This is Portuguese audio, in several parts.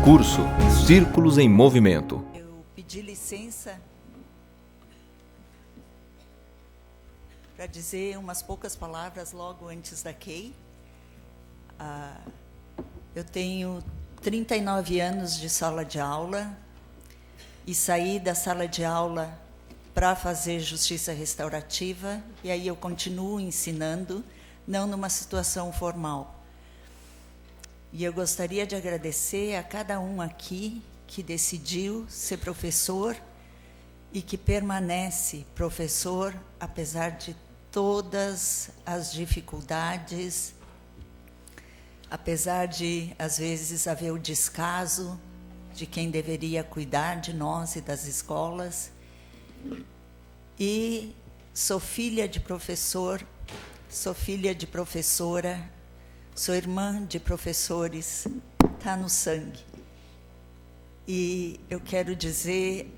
Curso Círculos em Movimento. Eu pedi licença para dizer umas poucas palavras logo antes da Kay. Eu tenho 39 anos de sala de aula e saí da sala de aula para fazer justiça restaurativa, e aí eu continuo ensinando, não numa situação formal. E eu gostaria de agradecer a cada um aqui que decidiu ser professor e que permanece professor, apesar de todas as dificuldades, apesar de, às vezes, haver o descaso de quem deveria cuidar de nós e das escolas. E sou filha de professor, sou filha de professora, sou irmã de professores, está no sangue. E eu quero dizer,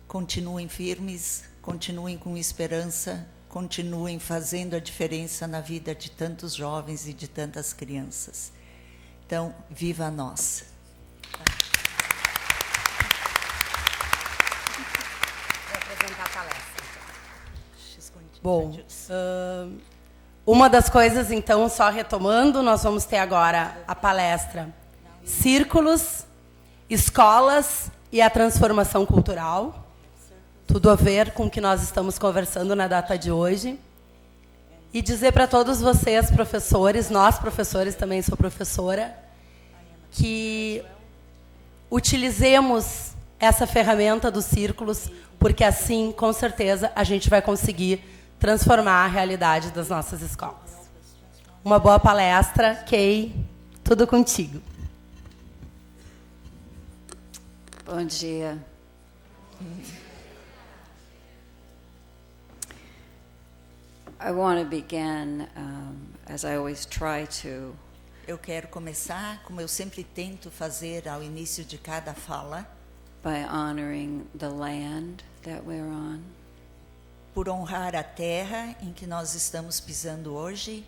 continuem firmes, continuem com esperança, continuem fazendo a diferença na vida de tantos jovens e de tantas crianças. Então, viva nós! Vou apresentar a palestra. Bom, uma das coisas, então, só retomando, nós vamos ter agora a palestra Círculos, Escolas e a Transformação Cultural. Tudo a ver com o que nós estamos conversando na data de hoje. E dizer para todos vocês, professores, nós professores, também sou professora, que utilizemos essa ferramenta dos círculos, porque assim, com certeza, a gente vai conseguir transformar a realidade das nossas escolas. Uma boa palestra, Kay, tudo contigo. Bom dia. I want to begin, as I always try to. Eu quero começar, como eu sempre tento fazer ao início de cada fala, by honoring the land that we're on. Por honrar a terra em que nós estamos pisando hoje,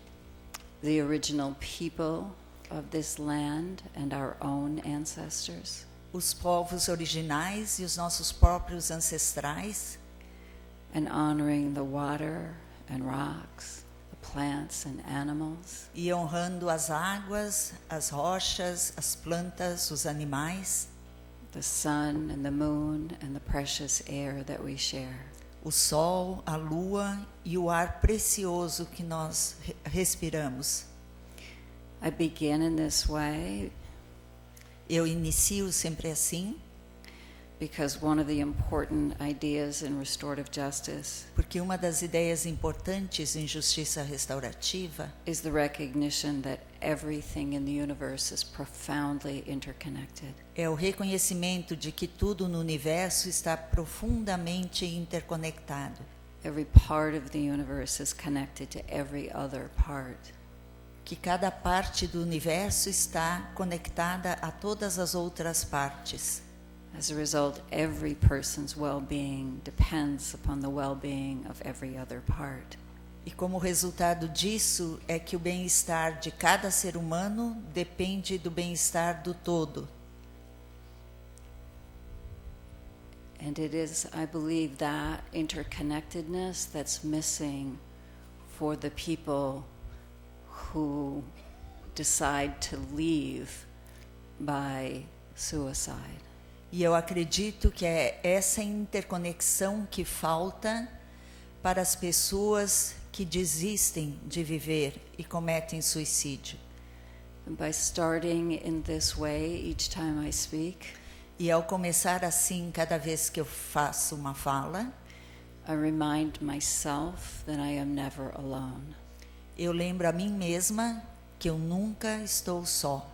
the original people of this land and our own ancestors. Os povos originais e os nossos próprios ancestrais, and honoring the water and rocks, the plants and animals. E honrando as águas, as rochas, as plantas, os animais, the sun and the moon and the precious air that we share. O sol, a lua e o ar precioso que nós respiramos. I begin in this way. Eu inicio sempre assim. Because one of the important ideas in restorative justice, porque uma das ideias importantes em justiça restaurativa is the recognition that everything in the universe is profoundly interconnected. É o reconhecimento de que tudo no universo está profundamente interconectado. Every part of the universe is connected to every other part. Que cada parte do universo está conectada a todas as outras partes. As a result, every person's well-being depends upon the well-being of every other part. E como resultado disso é que o bem-estar de cada ser humano depende do bem-estar do todo. And it is, I believe, that interconnectedness that's missing for the people who decide to leave by suicide. E eu acredito que é essa interconexão que falta para as pessoas que desistem de viver e cometem suicídio. And by starting in this way each time I speak, e ao começar assim cada vez que eu faço uma fala, I remind myself that I am never alone. Eu lembro a mim mesma que eu nunca estou só.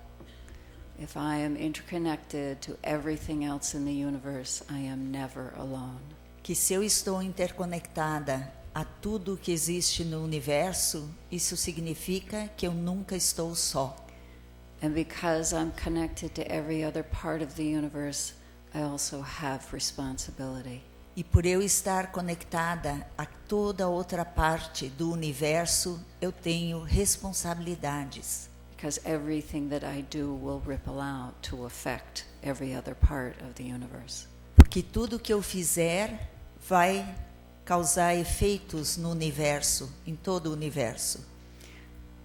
If I am interconnected to everything else in the universe, I am never alone. Que se eu estou interconectada a tudo que existe no universo, isso significa que eu nunca estou só. And because I'm connected to every other part of the universe, I also have responsibility. E por eu estar conectada a toda outra parte do universo, eu tenho responsabilidades. because everything that I do will ripple out to affect every other part of the universe. Porque tudo que eu fizer vai causar efeitos no universo, em todo o universo.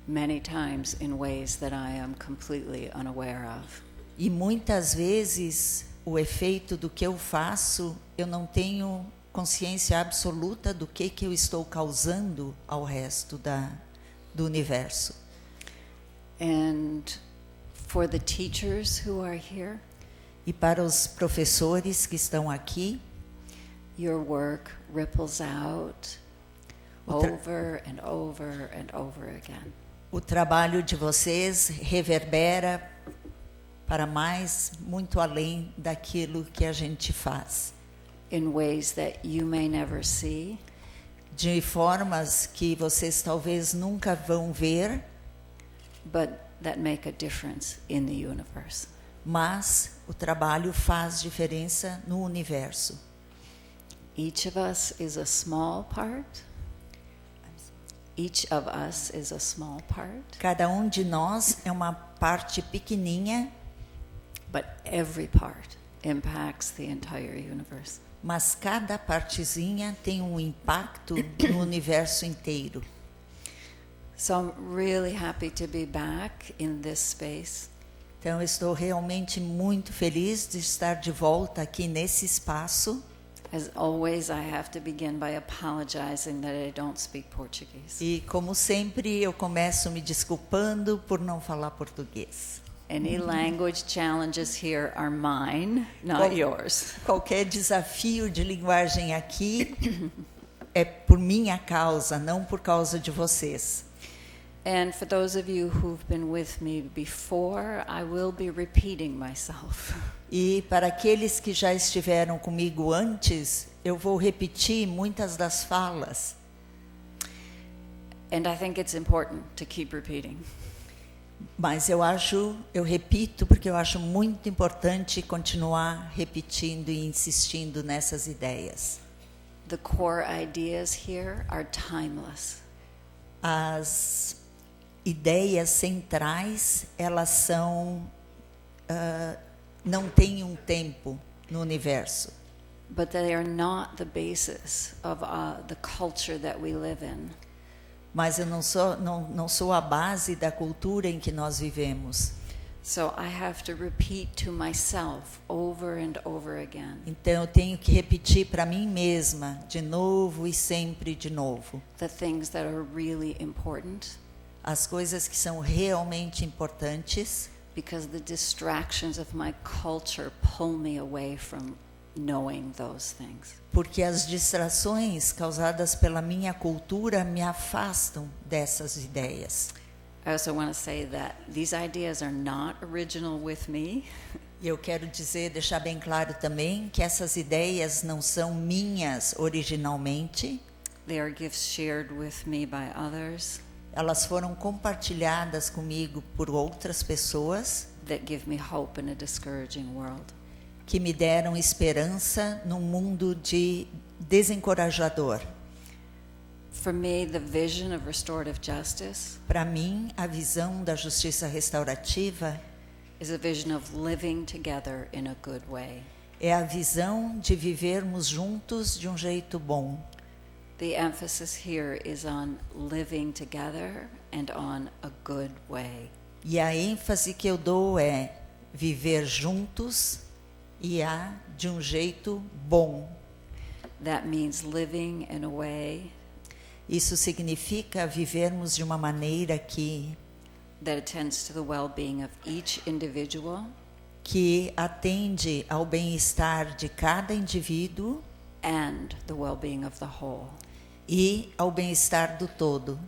Many times in ways that I am completely unaware of. E muitas vezes o efeito do que eu faço, eu não tenho consciência absoluta do que eu estou causando ao resto do universo. And for the teachers who are here, E para os professores que estão aqui, your work ripples out over and over and over again. o trabalho de vocês reverbera para mais, muito além daquilo que a gente faz. In ways that you may never see, De formas que vocês talvez nunca vão ver, but that make a difference in the universe. mas o trabalho faz diferença no universo. Each of us is a small part. Each of us is a small part, Cada um de nós é uma parte pequenininha, but every part impacts the entire universe. mas cada partezinha tem um impacto no universo inteiro. So I'm really happy to be back in this space. Então, eu estou realmente muito feliz de estar de volta aqui nesse espaço. As always, I have to begin by apologizing that I don't speak Portuguese. E, como sempre, eu começo me desculpando por não falar português. Any language challenges here are mine, not yours. Qualquer desafio de linguagem aqui é por minha causa, não por causa de vocês. And for those of you who've been with me before, I will be repeating myself. E para aqueles que já estiveram comigo antes, eu vou repetir muitas das falas. And I think it's important to keep repeating. Mas eu repito porque eu acho muito importante continuar repetindo e insistindo nessas ideias. The core ideas here are timeless. As ideias centrais, elas são não têm um tempo no universo, But they are not the basis of the culture that we live in. mas eu não sou a base da cultura em que nós vivemos. So I have to repeat to myself over and over again Então eu tenho que repetir para mim mesma de novo e sempre de novo the things that are really important, as coisas que são realmente importantes, because the distractions of my culture pull me away from knowing those things. porque as distrações causadas pela minha cultura me afastam dessas ideias. I also want to say that these ideas are not original with me. E eu quero deixar bem claro também que essas ideias não são minhas originalmente. They are gifts shared with me by others Elas foram compartilhadas comigo por outras pessoas that give me hope in a discouraging world. que me deram esperança num mundo desencorajador. For me, the vision of restorative justice Para mim, a visão da justiça restaurativa is a vision of living together in a good way. é a visão de vivermos juntos de um jeito bom. The emphasis here is on living together and on a good way. E a ênfase que eu dou é viver juntos e de um jeito bom. That means living in a way Isso significa vivermos de uma maneira que that attends to the well-being of each individual atende ao bem-estar de cada indivíduo and the well-being of the whole. e ao bem-estar do todo.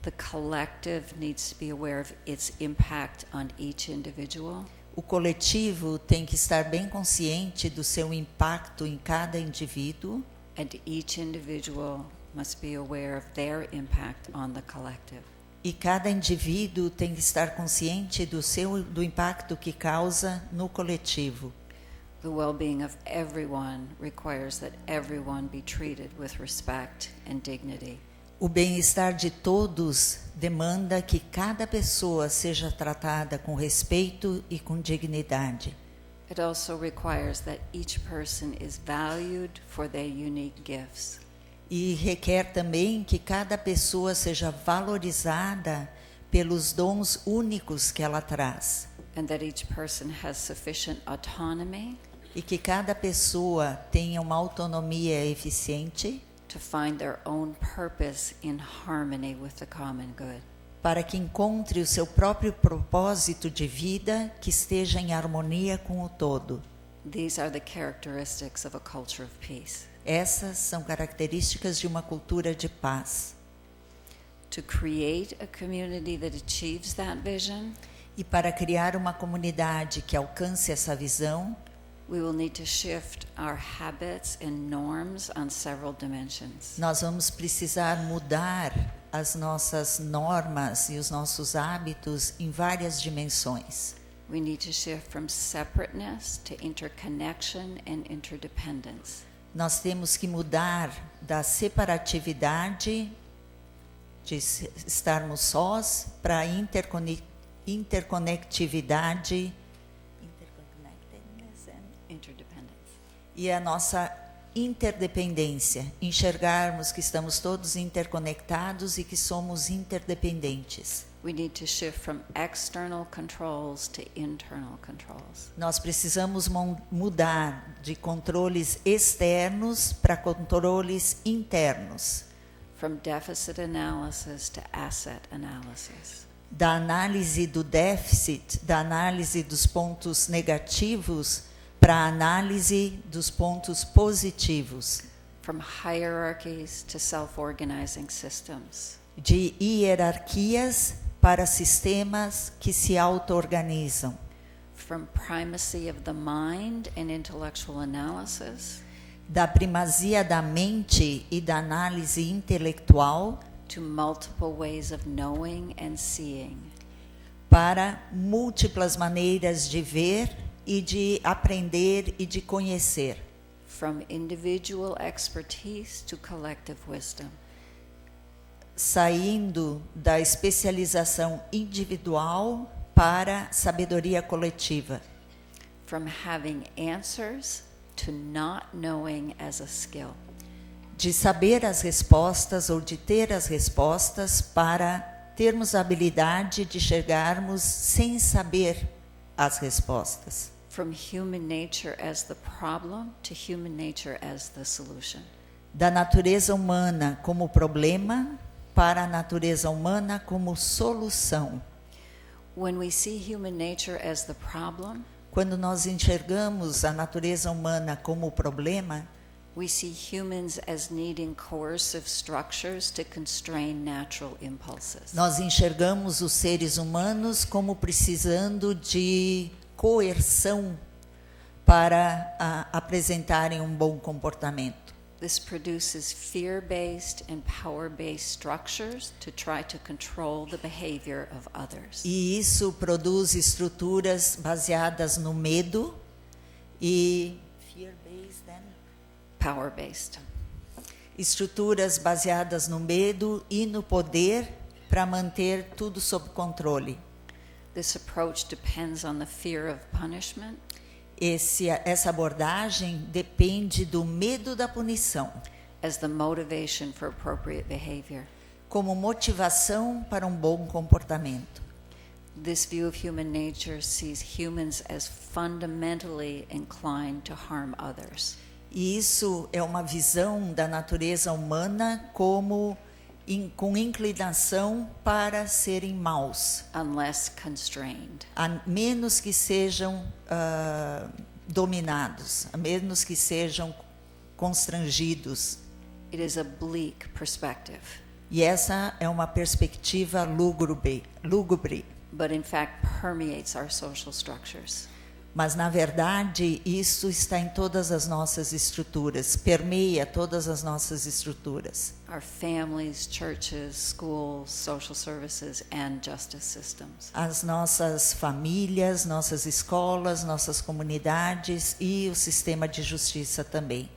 The collective needs to be aware of its impact on each individual, O coletivo tem que estar bem consciente do seu impacto em cada indivíduo and each individual must be aware of their impact on the collective. e cada indivíduo tem que estar consciente do impacto que causa no coletivo. The well-being of everyone requires that everyone be treated with respect and dignity. O bem-estar de todos demanda que cada pessoa seja tratada com respeito e com dignidade. It also requires that each person is valued for their unique gifts. E requer também que cada pessoa seja valorizada pelos dons únicos que ela traz. And that each person has sufficient autonomy E que cada pessoa tenha uma autonomia eficiente to find their own purpose in harmony with the common good. para que encontre o seu próprio propósito de vida que esteja em harmonia com o todo. These are the characteristics of a culture of peace. Essas são características de uma cultura de paz. To create a community that achieves that vision, E para criar uma comunidade que alcance essa visão, we will need to shift our habits and norms on several dimensions. nós vamos precisar mudar as nossas normas e os nossos hábitos em várias dimensões. We need to shift from separateness to interconnection and interdependence. Nós temos que mudar da separatividade, de estarmos sós, para a interconectividade Interdependence. e a nossa interdependência, enxergarmos que estamos todos interconectados e que somos interdependentes. We need to shift from external controls to internal controls. Nós precisamos mudar de controles externos para controles internos, From deficit analysis to asset analysis. da análise do déficit, da análise dos pontos negativos para a análise dos pontos positivos, From hierarchies to self-organizing systems. de hierarquias para sistemas que se auto-organizam, From primacy of the mind and intellectual analysis da primazia da mente e da análise intelectual to multiple ways of knowing and seeing. para múltiplas maneiras de ver e de aprender e de conhecer, From individual expertise to collective wisdom. saindo da especialização individual para sabedoria coletiva, From having answers to not knowing as a skill. de saber as respostas ou de ter as respostas para termos a habilidade de chegarmos sem saber as respostas. From human nature as the problem to human nature as the solution. Da natureza humana como problema para a natureza humana como solução. When we see human nature as the problem, Quando nós enxergamos a natureza humana como problema, we see humans as needing coercive structures to constrain natural impulses. nós enxergamos os seres humanos como precisando de coerção para apresentarem um bom comportamento. This produces fear-based and power-based structures to try to control the behavior of others. E isso produz estruturas baseadas no medo e Power-based. estruturas baseadas no medo e no poder para manter tudo sob controle. This approach depends on the fear of punishment Essa abordagem depende do medo da punição, as the motivation for appropriate behavior. como motivação para um bom comportamento. This view of human nature sees humans as fundamentally inclined to harm others. E isso é uma visão da natureza humana como com inclinação para serem maus, Unless constrained. a menos que sejam dominados, a menos que sejam constrangidos. It is a bleak perspective, E essa é uma perspectiva lúgubre, but in fact permeates our social structures. mas na verdade isso está em todas as nossas estruturas, permeia todas as nossas estruturas. Our families, churches, schools, social services, and justice systems. As nossas famílias, nossas escolas, nossas comunidades e o sistema de justiça também.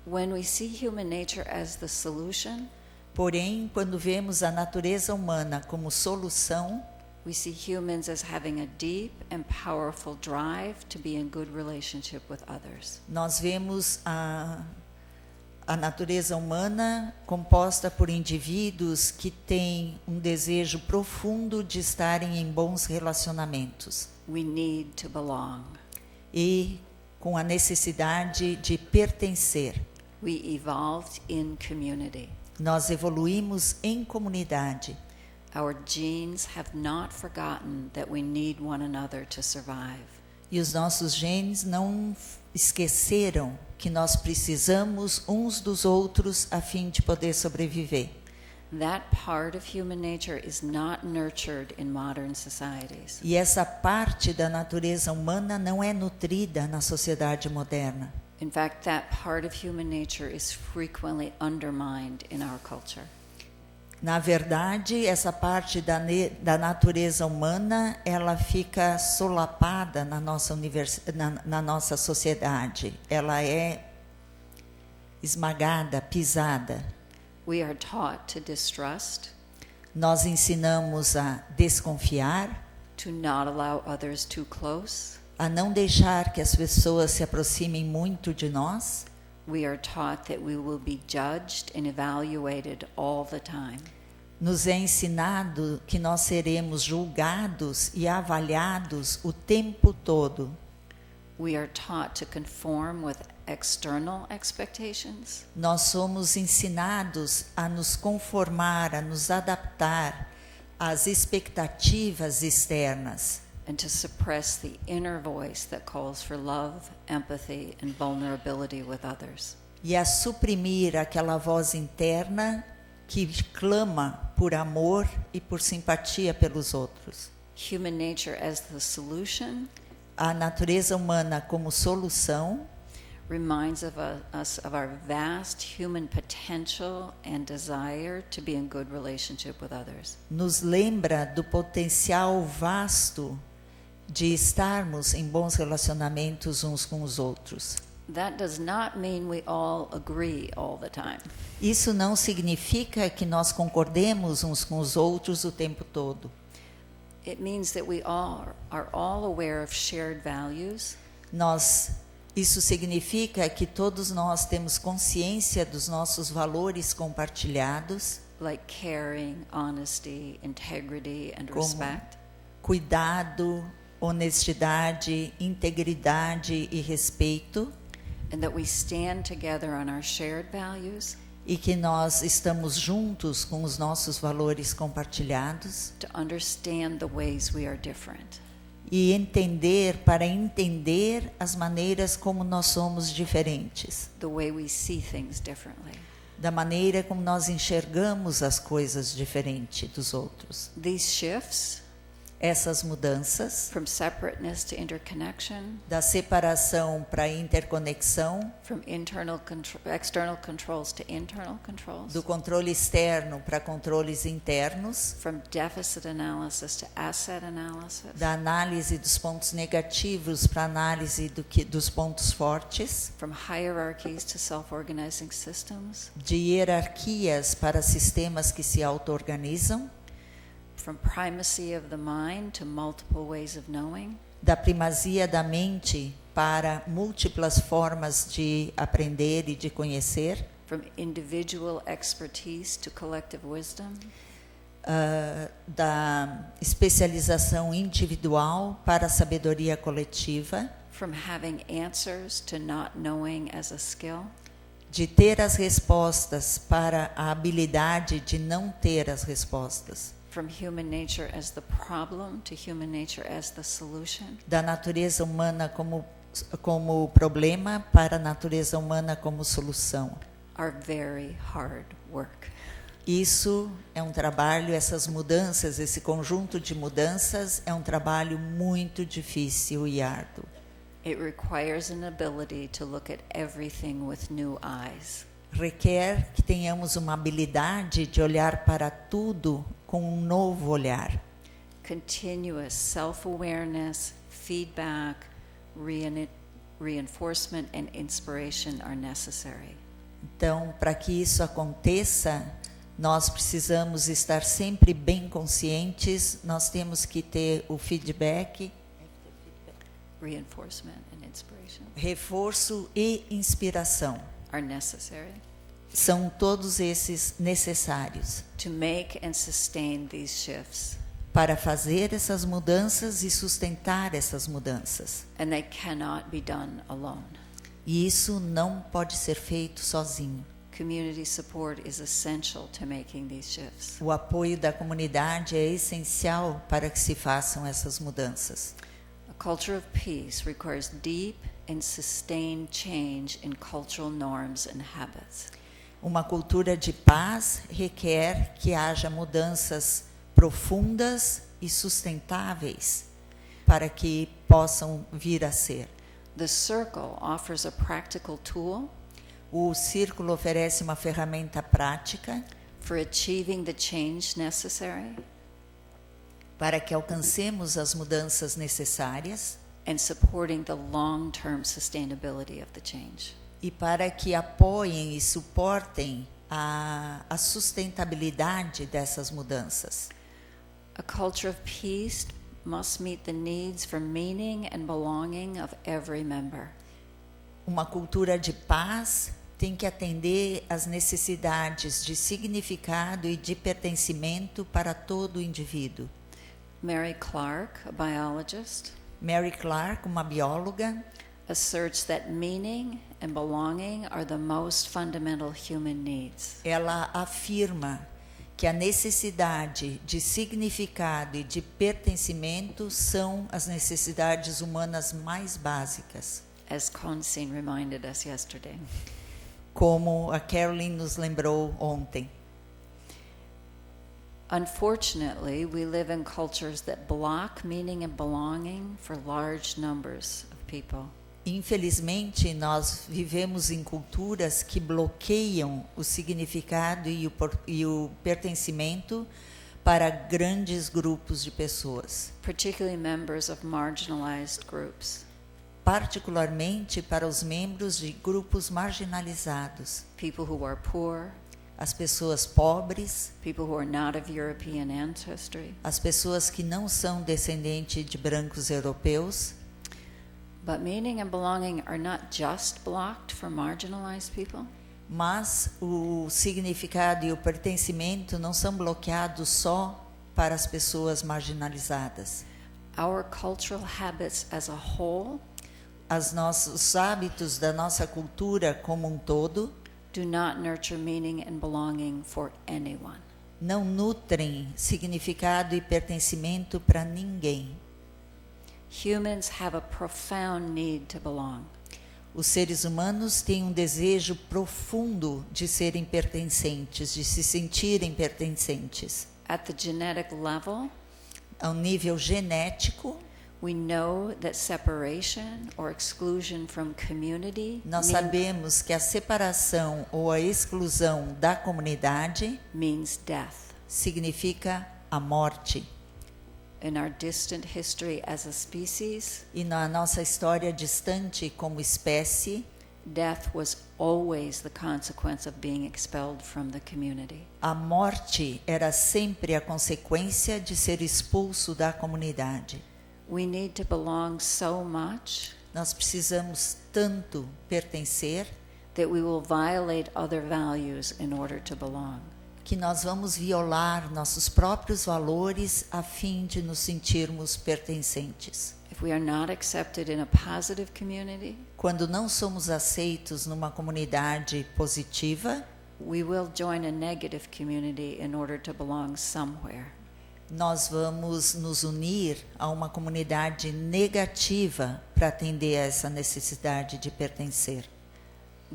When we see human nature as the solution, Porém, quando vemos a natureza humana como solução, we see humans as having a deep and powerful drive to be in good relationship with others. nós vemos a natureza humana composta por indivíduos que têm um desejo profundo de estarem em bons relacionamentos We need to belong. e com a necessidade de pertencer. We evolved in community. Nós evoluímos em comunidade. Our genes have not forgotten that we need one another to survive. E os nossos genes não esqueceram que nós precisamos uns dos outros a fim de poder sobreviver. That part of human nature is not nurtured in modern societies. E essa parte da natureza humana não é nutrida na sociedade moderna. In fact, that part of human nature is frequently undermined in our culture. Na verdade, essa parte da natureza humana, ela fica solapada na nossa, na nossa sociedade. Ela é esmagada, pisada. We are taught to distrust, Nós ensinamos a desconfiar, to not allow others too close. a não deixar que as pessoas se aproximem muito de nós. We are taught that we will be judged and evaluated all the time. Nos é ensinado que nós seremos julgados e avaliados o tempo todo. We are taught to conform with external expectations Nós somos ensinados a nos conformar, a nos adaptar às expectativas externas and to suppress the inner voice that calls for love, empathy, and vulnerability with others. e a suprimir aquela voz interna que clama por amor e por simpatia pelos outros. Human nature as the solution A natureza humana como solução reminds us of our vast human potential and desire to be in good relationship with others. nos lembra do potencial vasto de estarmos em bons relacionamentos uns com os outros. That does not mean we all agree all the time. Isso não significa que nós concordemos uns com os outros o tempo todo. It means that we all are all aware of shared values, Isso significa que todos nós temos consciência dos nossos valores compartilhados, like caring, honesty, integrity, and Como- respect. cuidado, honestidade, integridade e respeito, And that we stand together on our shared values e que nós estamos juntos com os nossos valores compartilhados to understand the ways we are different. e para entender as maneiras como nós somos diferentes, The way we see things differently. da maneira como nós enxergamos as coisas diferente dos outros. These shifts Essas mudanças from separateness to interconnection, da separação para a interconexão, from external controls to internal controls, do controle externo para controles internos, from deficit analysis to asset analysis, da análise dos pontos negativos para a análise dos pontos fortes, from hierarchies to self-organizing systems, de hierarquias para sistemas que se auto-organizam, from primacy of the mind to multiple ways of knowing, da primazia da mente para múltiplas formas de aprender e de conhecer, from individual expertise to collective wisdom, da especialização individual para a sabedoria coletiva, from having answers to not knowing as a skill, de ter as respostas para a habilidade de não ter as respostas, from human nature as the problem to human nature as the solution. da natureza humana como problema para a natureza humana como solução. Are very hard work. Isso é um trabalho, essas mudanças, esse conjunto de mudanças é um trabalho muito difícil e árduo. It requires an ability to look at everything with new eyes. Requer que tenhamos uma habilidade de olhar para tudo com um novo olhar. Continuous self-awareness, feedback, reinforcement and inspiration are necessary. Então, para que isso aconteça, Nós precisamos estar sempre bem conscientes, nós temos que ter o feedback, reinforcement, and inspiration reforço e inspiração. are necessary São todos esses necessários to make and sustain these shifts. para fazer essas mudanças e sustentar essas mudanças. And they cannot be done alone. E isso não pode ser feito sozinho. Community support is essential to making these shifts. O apoio da comunidade é essencial para que se façam essas mudanças. A culture of peace requires deep and sustained change in cultural norms and habits. Uma cultura de paz requer que haja mudanças profundas e sustentáveis para que possam vir a ser. The circle offers a practical tool O círculo oferece uma ferramenta prática for achieving the change necessary para que alcancemos as mudanças necessárias and supporting the long-term sustainability of the change. e para que apoiem e suportem a sustentabilidade dessas mudanças. A culture of peace must meet the needs for meaning and belonging of every member. Uma cultura de paz tem que atender às necessidades de significado e de pertencimento para todo o indivíduo. Mary Clark, a biologist, Mary Clark, uma bióloga, asserts that meaning and belonging are the most fundamental human needs. ela afirma que a necessidade de significado e de pertencimento são as necessidades humanas mais básicas. As Konsin reminded us yesterday. Como a Caroline nos lembrou ontem. Unfortunately, we live in cultures that block meaning and belonging for large numbers of people. Infelizmente, nós vivemos em culturas que bloqueiam o significado e o pertencimento para grandes grupos de pessoas, Particularly members of marginalized groups, particularmente para os membros de grupos marginalizados, people who are poor, as pessoas pobres, people who are not of European ancestry. as pessoas que não são descendentes de brancos europeus. But meaning and belonging are not just blocked for marginalized people. Mas o significado e o pertencimento não são bloqueados só para as pessoas marginalizadas. Our cultural habits as a whole Os hábitos da nossa cultura como um todo do not nurture meaning and belonging for anyone. não nutrem significado e pertencimento para ninguém. Humans have a profound need to belong. Os seres humanos têm um desejo profundo de serem pertencentes, de se sentirem pertencentes. At the genetic level, Ao nível genético, we know that separation or exclusion from community nós sabemos que a separação ou a exclusão da comunidade means death. significa a morte. In our distant history as a species, E na nossa história distante como espécie, death was always the consequence of being expelled from the community. a morte era sempre a consequência de ser expulso da comunidade. We need to belong so much Nós precisamos tanto pertencer that we will violate other values in order to belong. que nós vamos violar nossos próprios valores a fim de nos sentirmos pertencentes. If we are not accepted in a positive community, Quando não somos aceitos numa comunidade positiva, we will join a negative community in order to belong somewhere. nós vamos nos unir a uma comunidade negativa para atender a essa necessidade de pertencer.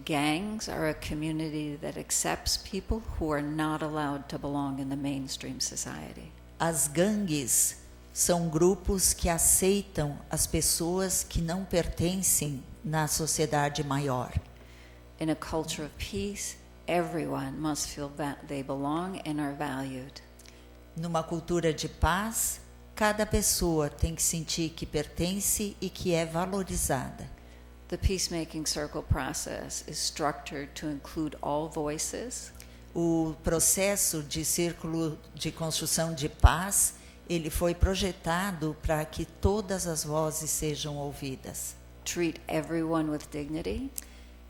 Gangs are a community that accepts people who are not allowed to belong in the mainstream society. As gangues são grupos que aceitam as pessoas que não pertencem na sociedade maior. In a culture of peace, everyone must feel that they belong and are valued. Numa cultura de paz, cada pessoa tem que sentir que pertence e que é valorizada. The peacemaking circle process is structured to include all voices, O processo de círculo de construção de paz, ele foi projetado para que todas as vozes sejam ouvidas. Treat everyone with dignity.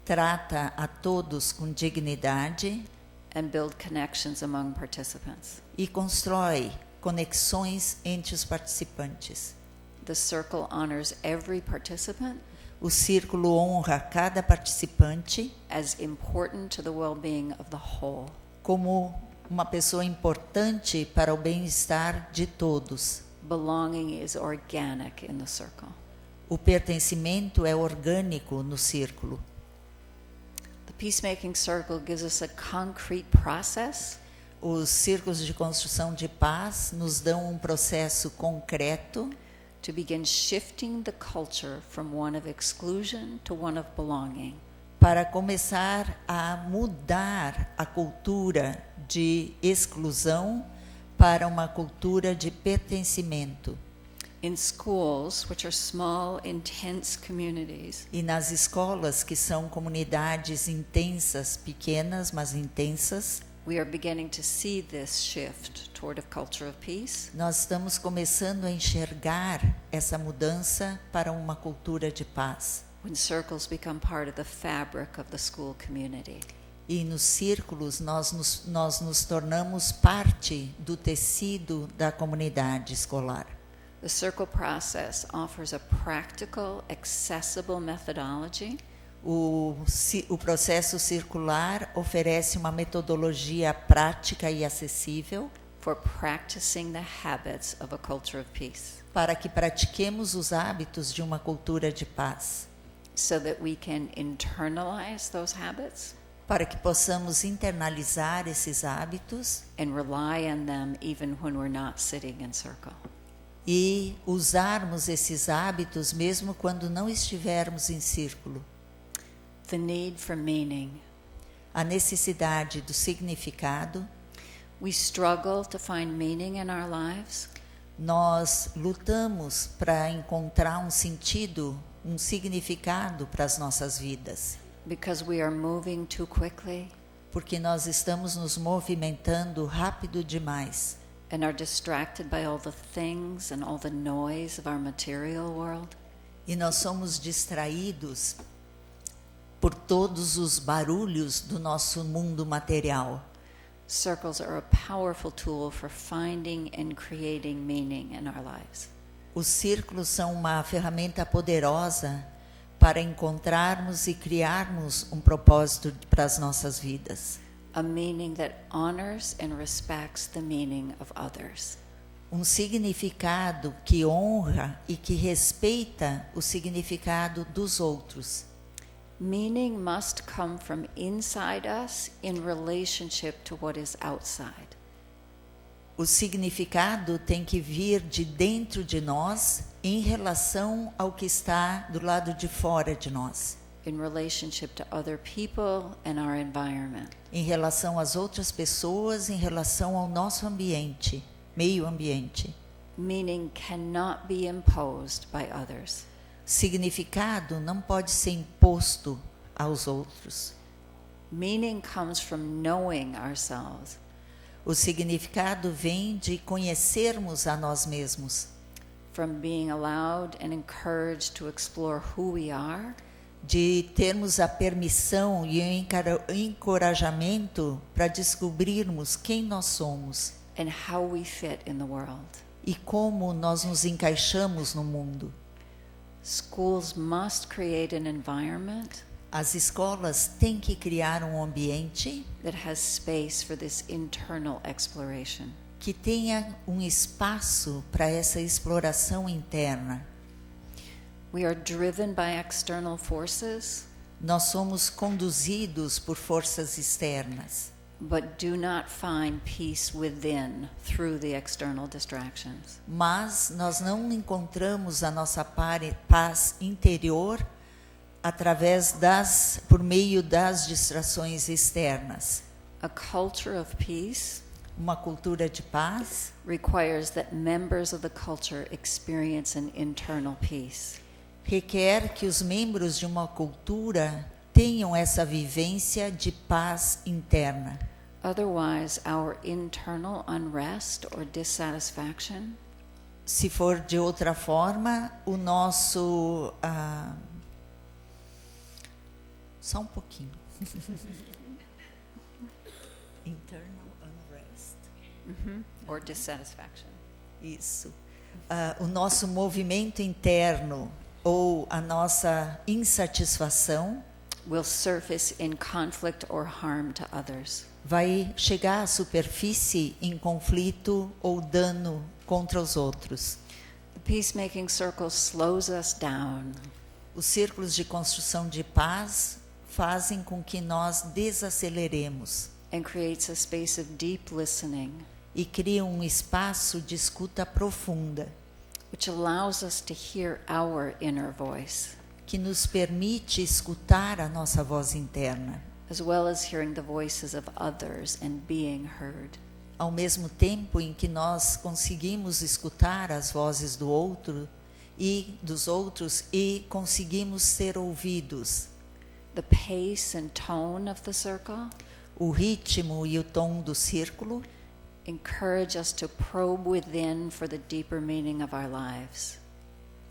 Trata a todos com dignidade. And build connections among participants. E constrói conexões entre os participantes. The circle honors every participant. O círculo honra cada participante as important to the well-being of the whole. Como uma pessoa importante para o bem-estar de todos. Belonging is organic in the circle. O pertencimento é orgânico no círculo. The peacemaking circle gives us a concrete process. Os círculos de construção de paz nos dão um processo concreto to begin shifting the culture from one of exclusion to one of belonging. Para começar a mudar a cultura de exclusão para uma cultura de pertencimento. In schools, which are small, intense communities, E nas escolas, que são comunidades intensas, pequenas, mas intensas, we are beginning to see this shift toward a culture of peace. nós estamos começando a enxergar essa mudança para uma cultura de paz. When circles become part of the fabric of the school community. E nos círculos nós nos tornamos parte do tecido da comunidade escolar. The circle process offers a practical, accessible methodology O processo circular oferece uma metodologia prática e acessível for practicing the habits of a culture of peace, para que pratiquemos os hábitos de uma cultura de paz, so that we can internalize those habits para que possamos internalizar esses hábitos and rely on them even when we're not sitting in circle. e usarmos esses hábitos mesmo quando não estivermos em círculo. The need for meaning. A necessidade do significado. We struggle to find meaning in our lives Nós lutamos para encontrar um sentido, um significado para as nossas vidas, because we are moving too quickly porque nós estamos nos movimentando rápido demais and are distracted by all the things and all the noise of our material world. e nós somos distraídos por todos os barulhos do nosso mundo material. Circles are a powerful tool for finding and creating meaning in our lives. Os círculos são uma ferramenta poderosa para encontrarmos e criarmos um propósito para as nossas vidas. A meaning that honors and respects the meaning of others. Um significado que honra e que respeita o significado dos outros. Meaning must come from inside us in relationship to what is outside. O significado tem que vir de dentro de nós em relação ao que está do lado de fora de nós. In relationship to other people and our environment. Em relação às outras pessoas, em relação ao nosso ambiente, meio ambiente. Meaning cannot be imposed by others. Significado não pode ser imposto aos outros. Meaning comes from knowing ourselves. O significado vem de conhecermos a nós mesmos, From being allowed and encouraged to explore who we are, de termos a permissão e o encorajamento para descobrirmos quem nós somos and how we fit in the world. e como nós nos encaixamos no mundo. Schools must create an environment As escolas têm que criar um ambiente that has space for this internal exploration. que tenha um espaço para essa exploração interna. We are driven by external forces, Nós somos conduzidos por forças externas, but do not find peace within through the external distractions. mas nós não encontramos a nossa paz interior por meio das distrações externas. A culture of peace Uma cultura de paz requires that members of the culture experience an internal peace. requer que os membros de uma cultura tenham essa vivência de paz interna. A Otherwise, our internal unrest or dissatisfaction Se for de outra forma, o nosso... só um pouquinho. Internal unrest. or dissatisfaction. Isso. O nosso movimento interno ou a nossa insatisfação Will surface in conflict or harm to others. vai chegar à superfície em conflito ou dano contra os outros. The peacemaking circle slows us down, Os círculos de construção de paz fazem com que nós desaceleremos and creates a space of deep listening, e criam um espaço de escuta profunda, which allows us to hear our inner voice, que nos permite escutar a nossa voz interna, as well as hearing the voices of others and being heard. ao mesmo tempo em que nós conseguimos escutar as vozes do outro e dos outros e conseguimos ser ouvidos. The pace and tone of the circle O ritmo e o tom do círculo encourage us to probe within for the deeper meaning of our lives.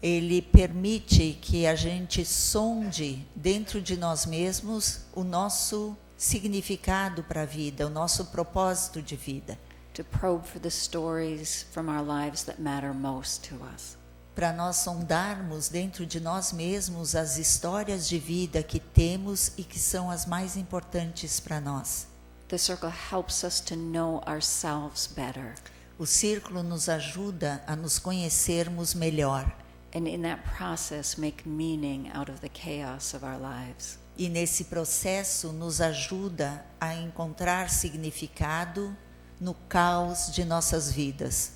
ele permite que a gente sonde dentro de nós mesmos o nosso significado para a vida, o nosso propósito de vida, To probe for the stories from our lives that matter most to us. para nós sondarmos dentro de nós mesmos as histórias de vida que temos e que são as mais importantes para nós. The circle helps us to know ourselves better, O círculo nos ajuda a nos conhecermos melhor and in that process make meaning out of the chaos of our lives. e nesse processo nos ajuda a encontrar significado no caos de nossas vidas.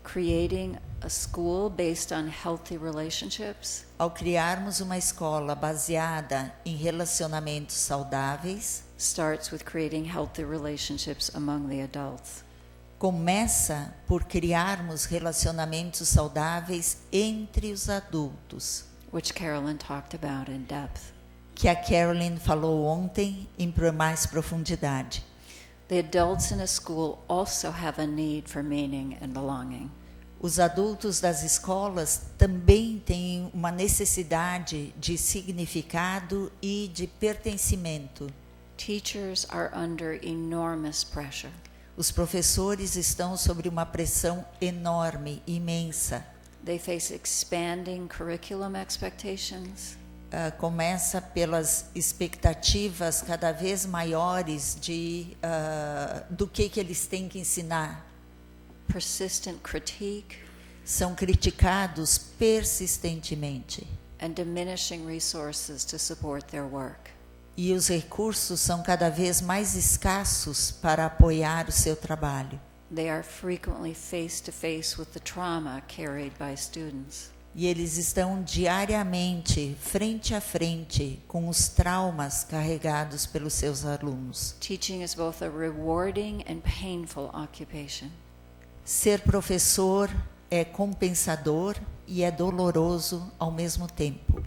Creating a school based on healthy relationships Ao criarmos uma escola baseada em relacionamentos saudáveis, starts with creating healthy relationships among the adults. começa por criarmos relacionamentos saudáveis entre os adultos, Which Carolyn talked about in depth. que a Carolyn falou ontem em mais profundidade. The adults in a school also have a need for meaning and belonging. Os adultos das escolas também têm uma necessidade de significado e de pertencimento. Teachers are under enormous pressure. Os professores estão sob uma pressão enorme, imensa. They face expanding curriculum expectations, Começa pelas expectativas cada vez maiores do que eles têm que ensinar. persistent critique, São criticados persistentemente and diminishing resources to support their work. e os recursos são cada vez mais escassos para apoiar o seu trabalho. They are frequently face to face with the trauma carried by students. E eles estão diariamente, frente a frente, com os traumas carregados pelos seus alunos. Teaching is both a rewarding and painful occupation. Ser professor é compensador e é doloroso ao mesmo tempo.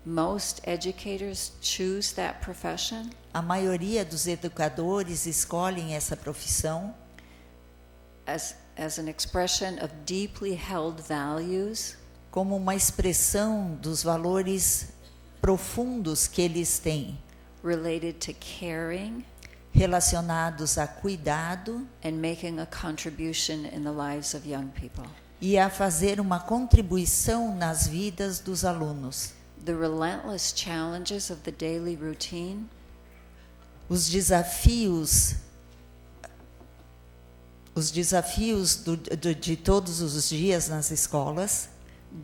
Most educators choose that profession A maioria dos educadores escolhem essa profissão as an expression of deeply held values como uma expressão dos valores profundos que eles têm, related to caring relacionados a cuidado and making a contribution in the lives of young people. e a fazer uma contribuição nas vidas dos alunos. The relentless challenges of the daily routine Os desafios de todos os dias nas escolas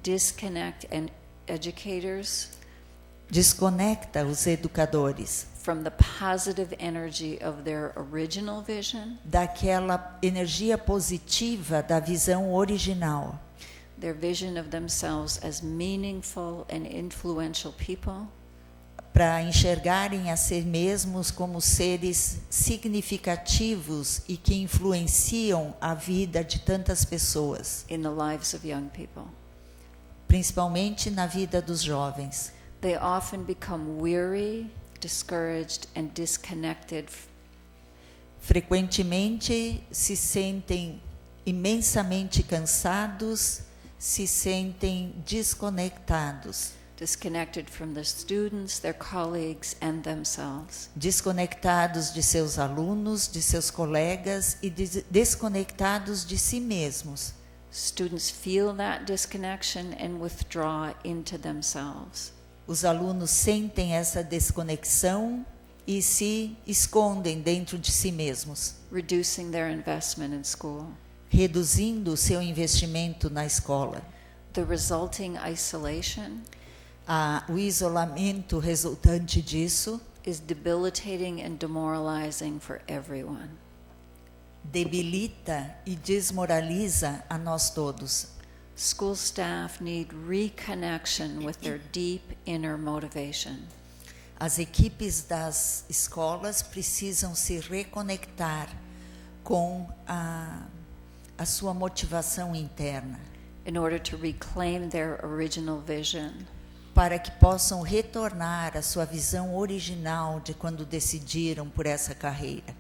disconnect educators desconecta os educadores from the positive energy of their original vision, daquela energia positiva da visão original, their vision of themselves as meaningful and influential people, para enxergarem a si mesmos como seres significativos e que influenciam a vida de tantas pessoas, in the lives of young people. principalmente na vida dos jovens. They often become weary, discouraged, and disconnected Frequentemente se sentem imensamente cansados, se sentem desconectados. Disconnected from the students, their colleagues, and themselves. Desconectados de seus alunos, de seus colegas e desconectados de si mesmos. Students feel that disconnection and withdraw into themselves. Os alunos sentem essa desconexão e se escondem dentro de si mesmos, Reducing their investment in school. reduzindo o seu investimento na escola. The resulting isolation O isolamento resultante disso is debilitating and demoralizing for everyone. debilita e desmoraliza a nós todos. School staff need reconnection with their deep inner motivation. As equipes das escolas precisam se reconectar com a sua motivação interna, In order to reclaim their original vision. para que possam retornar à sua visão original de quando decidiram por essa carreira.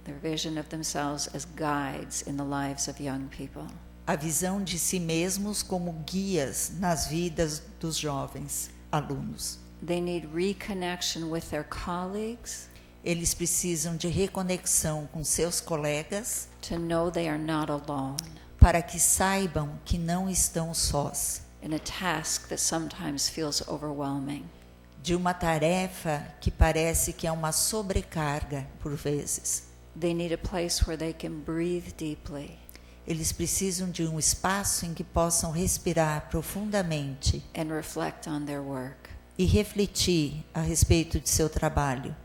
Their vision of themselves as guides in the lives of young people. A visão de si mesmos como guias nas vidas dos jovens alunos. They need reconnection with their colleagues Eles precisam de reconexão com seus colegas to know they are not alone para que saibam que não estão sós. in a task that sometimes feels overwhelming. De uma tarefa que parece que é uma sobrecarga por vezes. They need a place where they can breathe deeply Eles precisam de um espaço em que possam respirar profundamente and reflect on their work. e refletir a respeito de seu trabalho.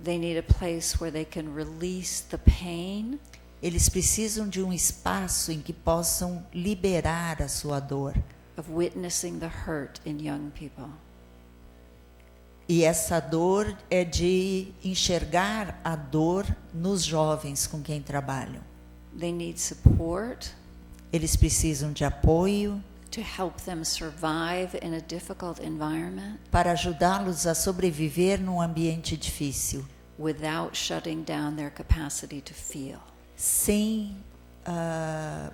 They need a place where they can release the pain Eles precisam de um espaço em que possam liberar a sua dor. of witnessing the hurt in young people. E essa dor é de enxergar a dor nos jovens com quem trabalham. They need support Eles precisam de apoio to help them survive in a difficult environment para ajudá-los a sobreviver num ambiente difícil, without shutting down their capacity to feel. sem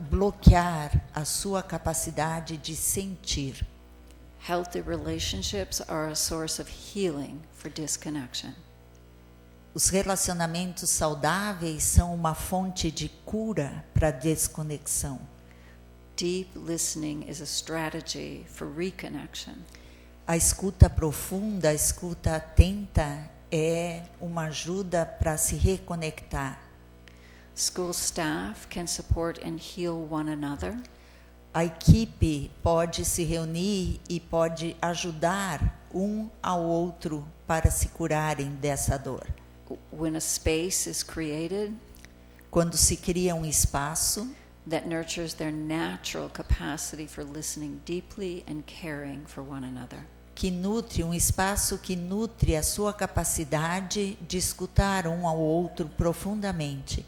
bloquear a sua capacidade de sentir. Healthy relationships are a source of healing for disconnection. Os relacionamentos saudáveis são uma fonte de cura para a desconexão. Deep listening is a strategy for reconnection. A escuta profunda, a escuta atenta é uma ajuda para se reconectar. School staff can support and heal one another A equipe pode se reunir e pode ajudar um ao outro para se curarem dessa dor. when a space is created Quando se cria um espaço that nurtures their natural capacity for listening deeply and caring for one another. que nutre, um espaço que nutre a sua capacidade de escutar um ao outro profundamente.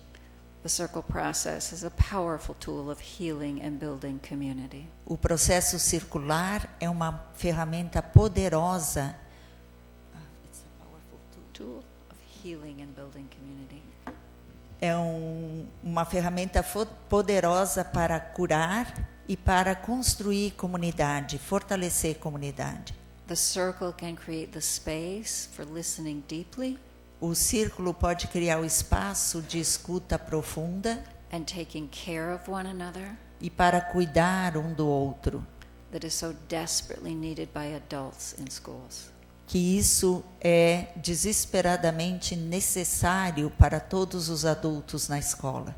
The circle process is a powerful tool of healing and building community. O processo circular é uma ferramenta poderosa. Tool of healing and building community. É uma ferramenta poderosa para curar e para construir comunidade, fortalecer comunidade. The circle can create the space for listening deeply O círculo pode criar o espaço de escuta profunda and taking care of one another e para cuidar um do outro, that is so desperately needed by adults in schools. que isso é desesperadamente necessário para todos os adultos na escola.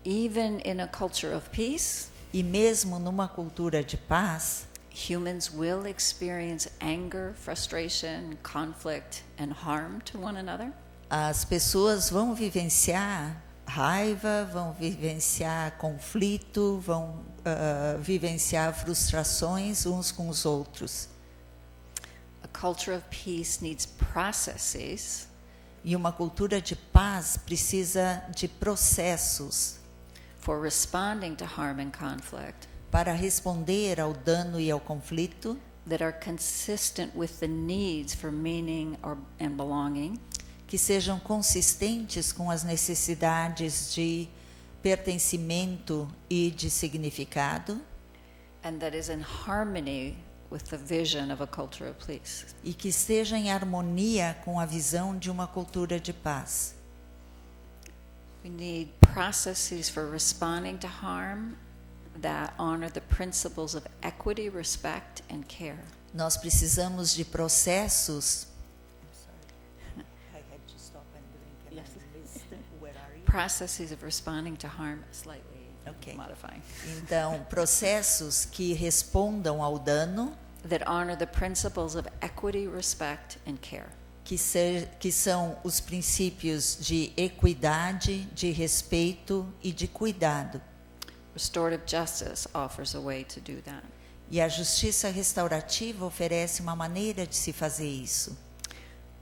Even in a culture of peace, E mesmo numa cultura de paz, humans will experience anger, frustration, conflict, and harm to one another. as pessoas vão vivenciar raiva, vão vivenciar conflito, vão vivenciar frustrações uns com os outros. A culture of peace needs processes E uma cultura de paz precisa de processos for responding to harm and conflict para responder ao dano e ao conflito that are consistent with the needs for meaning and belonging, que sejam consistentes com as necessidades de pertencimento e de significado, and that is in harmony with the vision of a culture of peace. e que esteja em harmonia com a visão de uma cultura de paz. We need processes for responding to harm that honor the principles of equity, respect, and care. Nós precisamos de processos. Processes of responding to harm, slightly Okay. modifying, Então, processos que respondam ao dano, that honor the principles of equity, respect, and care. que são os princípios de equidade, de respeito e de cuidado. Restorative justice offers a way to do that. E a justiça restaurativa oferece uma maneira de se fazer isso.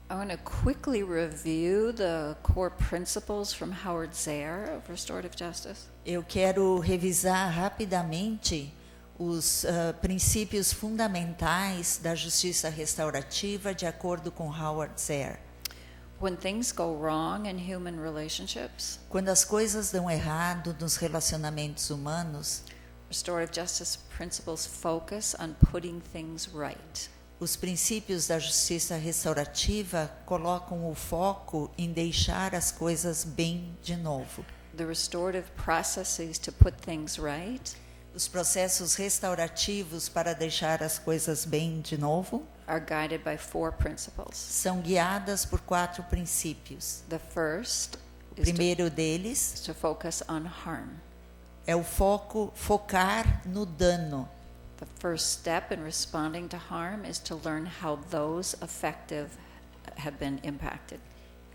I want to quickly review the core principles from Howard Zehr of restorative justice. Eu quero revisar rapidamente os princípios fundamentais da justiça restaurativa de acordo com Howard Zehr. When things go wrong in human relationships, Quando as coisas dão errado nos relacionamentos humanos, restorative justice principles focus on putting things right. os princípios da justiça restaurativa colocam o foco em deixar as coisas bem de novo. The restorative processes to put things right Os processos restaurativos para deixar as coisas bem de novo are guided by 4 principles. são guiadas por 4 princípios. The first O is primeiro deles to focus on harm. é o focar no dano. The first step in responding to harm is to learn how those affected have been impacted.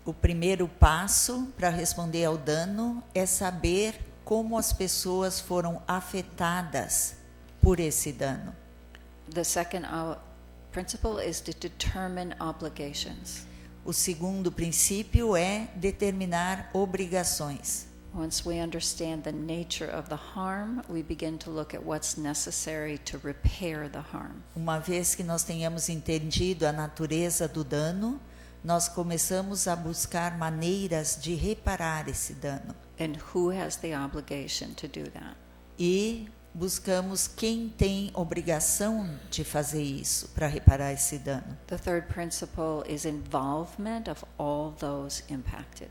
O primeiro passo para responder ao dano é saber como as pessoas foram afetadas por esse dano. The second principle is to determine obligations. O segundo princípio é determinar obrigações. Once we understand the nature of the harm, we begin to look at what's necessary to repair the harm. Uma vez que nós tenhamos entendido a natureza do dano, nós começamos a buscar maneiras de reparar esse dano. And who has the obligation to do that? E buscamos quem tem obrigação de fazer isso para reparar esse dano. The third principle is involvement of all those impacted.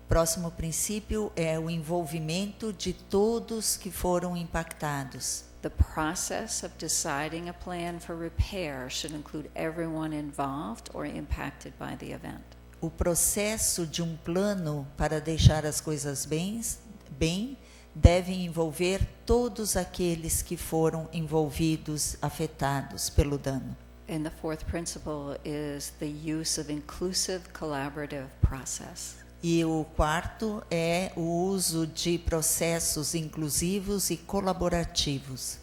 Próximo princípio é o envolvimento de todos que foram impactados. The process of deciding a plan for repair should include everyone involved or impacted by the event. O processo de um plano para deixar as coisas bem deve envolver todos aqueles que foram envolvidos, afetados pelo dano. And the fourth principle is the use of inclusive collaborative process. E o quarto é o uso de processos inclusivos e colaborativos.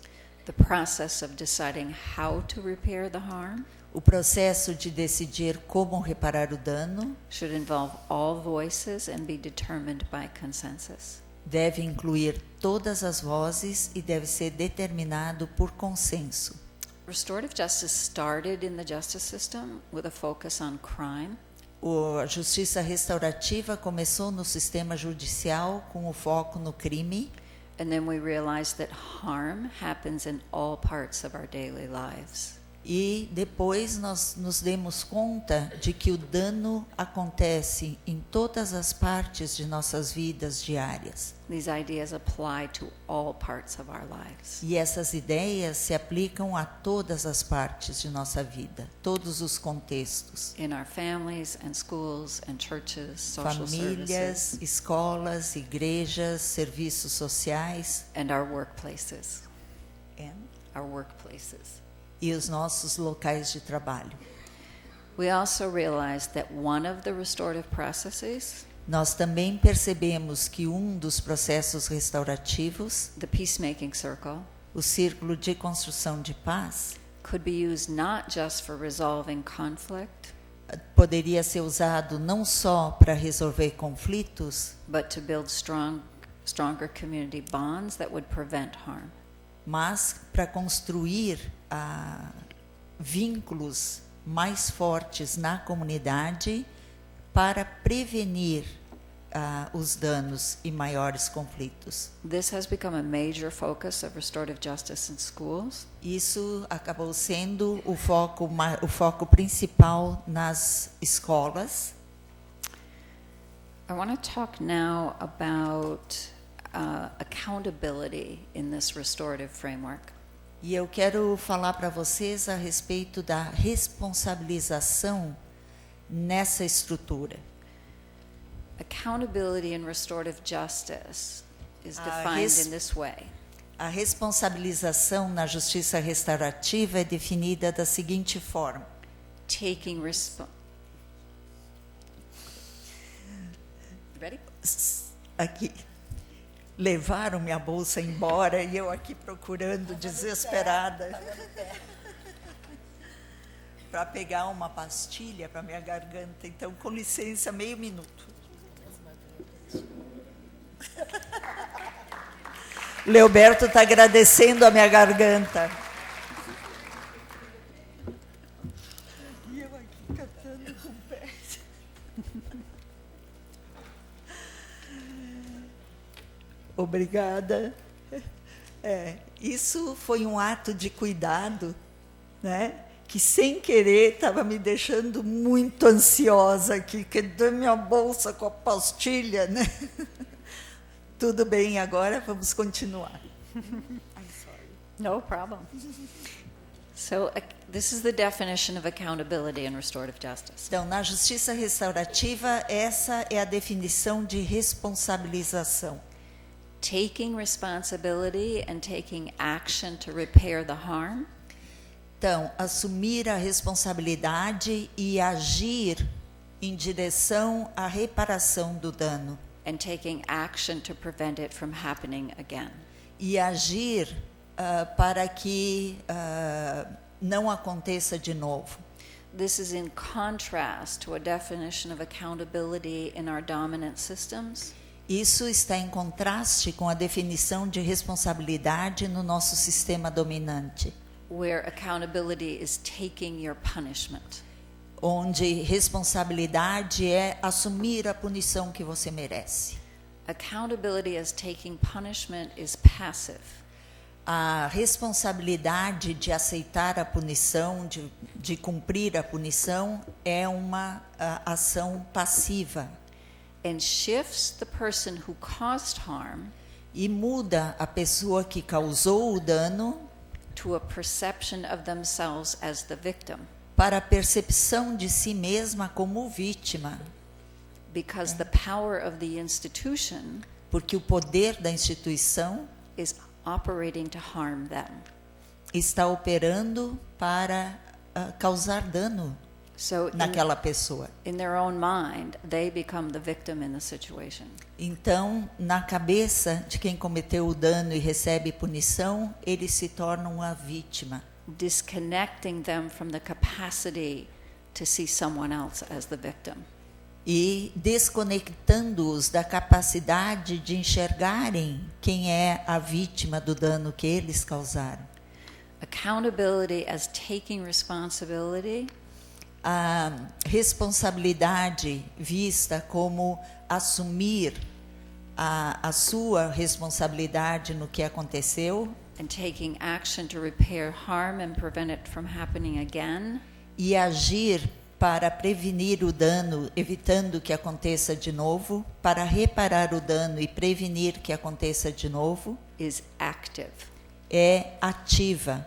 The process of deciding how to repair the harm O processo de decidir como reparar o dano should involve all voices and be determined by consensus. deve incluir todas as vozes e deve ser determinado por consenso. Restorative justice started in the justice system with a focus on crime. A justiça restaurativa começou no sistema judicial com o foco no crime. And then we realized that harm happens in all parts of our daily lives. E depois nós nos demos conta de que o dano acontece em todas as partes de nossas vidas diárias. These ideas apply to all parts of our lives. E essas ideias se aplicam a todas as partes de nossa vida, todos os contextos. In our families and schools and churches, social Famílias, services, escolas, igrejas, serviços sociais and our workplaces. Our workplaces. e os nossos locais de trabalho. We also realized that one of the restorative processes, Nós também percebemos que um dos processos restaurativos, the peacemaking circle, o círculo de construção de paz, could be used not just for resolving conflict, poderia ser usado não só para resolver conflitos, but to build stronger community bonds that would prevent harm. mas para construir vínculos mais fortes na comunidade para prevenir os danos e maiores conflitos. This has become a major focus of restorative justice in schools. Isso acabou sendo o foco principal nas escolas. I want to talk now about accountability in this restorative framework. E eu quero falar para vocês a respeito da responsabilização nessa estrutura. Accountability in restorative justice is defined in this way. A responsabilização na justiça restaurativa é definida da seguinte forma: Taking Ready? Aqui, levaram minha bolsa embora e eu aqui procurando, desesperada, para pegar uma pastilha para minha garganta. Então, com licença, meio minuto. Leoberto está agradecendo a minha garganta. E eu aqui cantando com o pé. Obrigada. Isso foi um ato de cuidado, né? Que sem querer estava me deixando muito ansiosa aqui, cadê minha bolsa com a pastilha, né? Tudo bem, agora vamos continuar. I'm sorry. No problem. So this is the definition of accountability in restorative justice. Então, na justiça restaurativa, essa é a definição de responsabilização. Taking responsibility and taking action to repair the harm. Então, assumir a responsabilidade e agir em direção à reparação do dano. And taking action to prevent it from happening again. E agir para que não aconteça de novo. This is in contrast to a definition of accountability in our dominant systems. Isso está em contraste com a definição de responsabilidade no nosso sistema dominante, where accountability is taking your punishment. Onde responsabilidade é assumir a punição que você merece. Accountability as taking punishment is passive. A responsabilidade de aceitar a punição, de cumprir a punição, é uma ação passiva. And shifts the person who caused harm E muda a pessoa que causou o dano to a perception of themselves as the victim. Para a percepção de si mesma como vítima. Because the power of the institution Porque o poder da instituição is operating to harm them. Está operando para causar dano So naquela pessoa. in their own mind, they become the victim in the situation. Então, na cabeça de quem cometeu o dano e recebe punição, eles se tornam a vítima. Disconnecting them from the capacity to see someone else as the victim. E desconectando-os da capacidade de enxergarem quem é a vítima do dano que eles causaram. Accountability as taking responsibility A responsabilidade vista como assumir a sua responsabilidade no que aconteceu and taking action to repair harm and prevent it from happening again e agir para prevenir o dano, evitando que aconteça de novo, para reparar o dano e prevenir que aconteça de novo, is active. é ativa.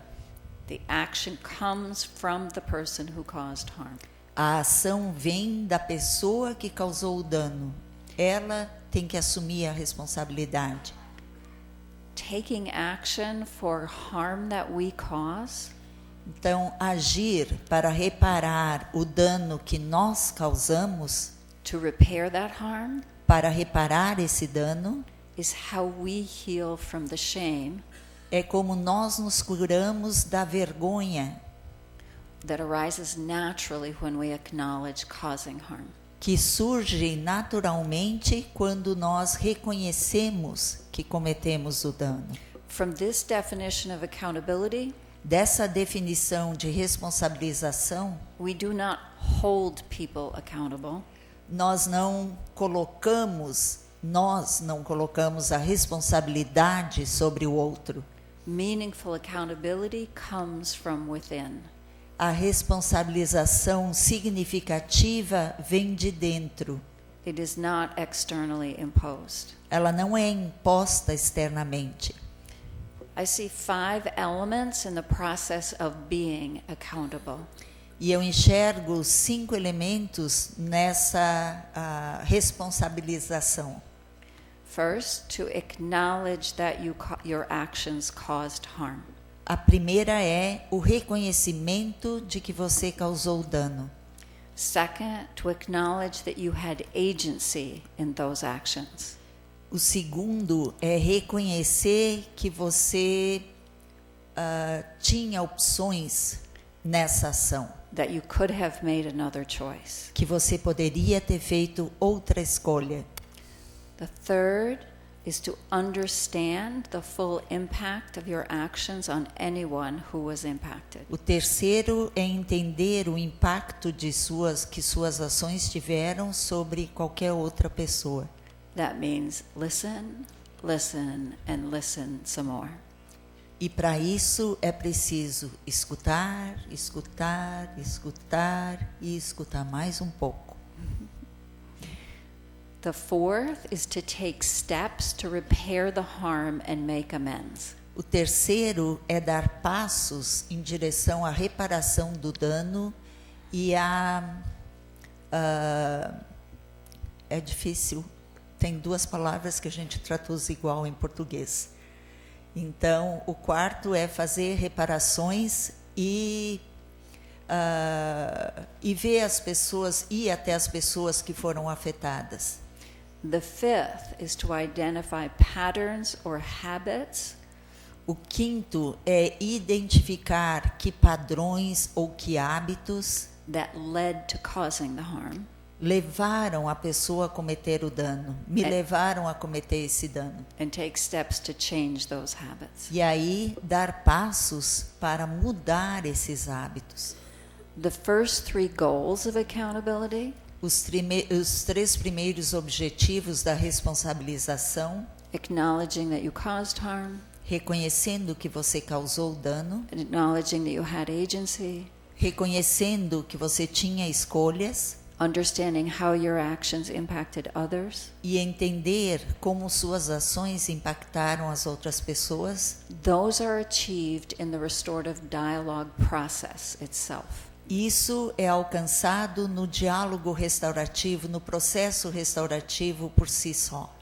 The action comes from the person who caused harm. A ação vem da pessoa que causou o dano. Ela tem que assumir a responsabilidade. Taking action for harm that we cause Então, agir para reparar o dano que nós causamos, to repair that harm para reparar esse dano, is how we heal from the shame é como nós nos curamos da vergonha that arises naturally when we acknowledge causing harm. que surge naturalmente quando nós reconhecemos que cometemos o dano. From this definition of accountability, Dessa definição de responsabilização, we do not hold people accountable. nós não colocamos a responsabilidade sobre o outro. Meaningful accountability comes from within. A responsabilização significativa vem de dentro. It is not externally imposed. Ela não é imposta externamente. I see 5 elements in the process of being accountable. E eu enxergo 5 elementos nessa responsabilização. First, to acknowledge that your actions caused harm. A primeira é o reconhecimento de que você causou dano. Second, to acknowledge that you had agency in those actions. O segundo é reconhecer que você tinha opções nessa ação, That you could have made another choice. que você poderia ter feito outra escolha. The third is to understand the full impact of your actions on anyone who was impacted. O terceiro é entender o impacto que suas ações tiveram sobre qualquer outra pessoa. That means listen, listen, and listen some more. E para isso é preciso escutar, escutar, escutar e escutar mais um pouco. The fourth is to take steps to repair the harm and make amends. O terceiro é dar passos em direção à reparação do dano e é difícil, tem 2 palavras que a gente traduz igual em português. Então, o quarto é fazer reparações e ver as pessoas, ir até as pessoas que foram afetadas. The fifth is to identify patterns or habits O quinto é identificar que padrões ou que hábitos that led to causing the harm. levaram a pessoa a cometer o dano, me levaram a cometer esse dano. And take steps to change those habits. E aí, dar passos para mudar esses hábitos. The first 3 goals of accountability: Os 3 primeiros objetivos da responsabilização, acknowledging that you caused harm, reconhecendo que você causou dano, and acknowledging that you had agency, reconhecendo que você tinha escolhas understanding how your actions impacted others. e entender como suas ações impactaram as outras pessoas. Those are achieved in the restorative dialogue process itself. Isso é alcançado no diálogo restaurativo, no processo restaurativo por si só.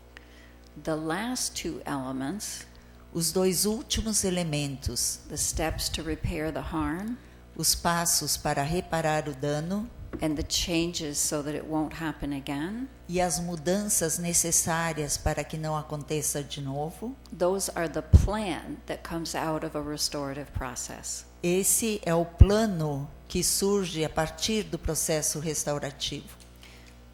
The last 2 elements, Os 2 últimos elementos, the steps to repair the harm os passos para reparar o dano and the changes so that it won't happen again, e as mudanças necessárias para que não aconteça de novo, those are the plan that comes out of a restorative process. esse é o plano que surge a partir do processo restaurativo.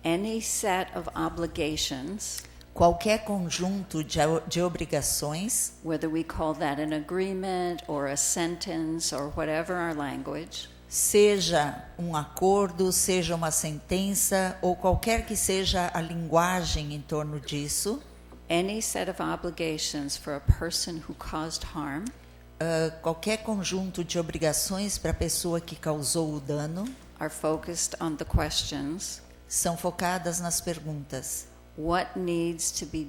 Any set of obligations, Qualquer conjunto de obrigações, whether we call that an agreement or a sentence or whatever our language, seja um acordo, seja uma sentença ou qualquer que seja a linguagem em torno disso, any set of obligations for a person who caused harm, qualquer conjunto de obrigações para a pessoa que causou o dano, are focused on the questions: são focadas nas perguntas: what needs to be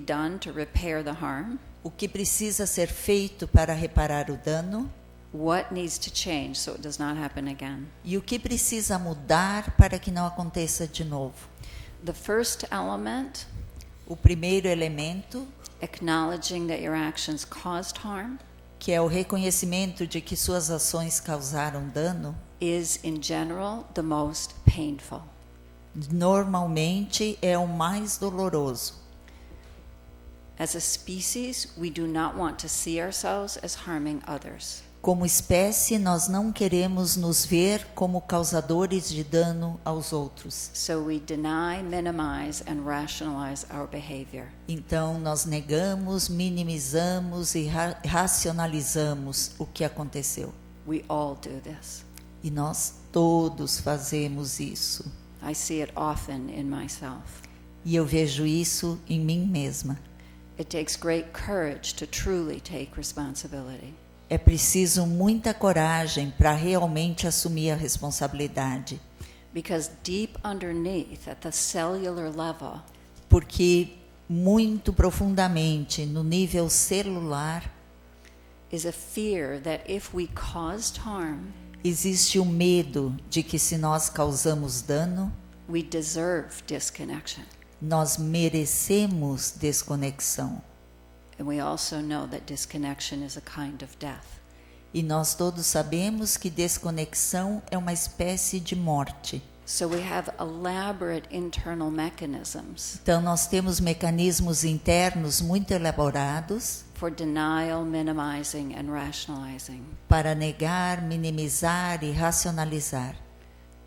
done to repair the harm? o que precisa ser feito para reparar o dano? What needs to change so it does not happen again? E o que precisa mudar para que não aconteça de novo? The first element, O primeiro elemento, acknowledging that your actions caused harm, que é o reconhecimento de que suas ações causaram dano, is in general the most painful. normalmente é o mais doloroso. As a species, we do not want to see ourselves as harming others. Como espécie, nós não queremos nos ver como causadores de dano aos outros. So we deny, minimize, and rationalize our behavior. Então, nós negamos, minimizamos e racionalizamos o que aconteceu. We all do this. E nós todos fazemos isso. I see it often in myself. E eu vejo isso em mim mesma. It takes great courage to truly take responsibility. É preciso muita coragem para realmente assumir a responsabilidade. Because deep underneath, at the cellular level, Porque muito profundamente, no nível celular, is a fear that if we caused harm, existe o medo de que se nós causamos dano, we deserve disconnection. nós merecemos desconexão. And we also know that disconnection is a kind of death. E nós todos sabemos que desconexão é uma espécie de morte. So we have elaborate internal mechanisms Então nós temos mecanismos internos muito elaborados for denial, minimizing, and rationalizing. para negar, minimizar e racionalizar.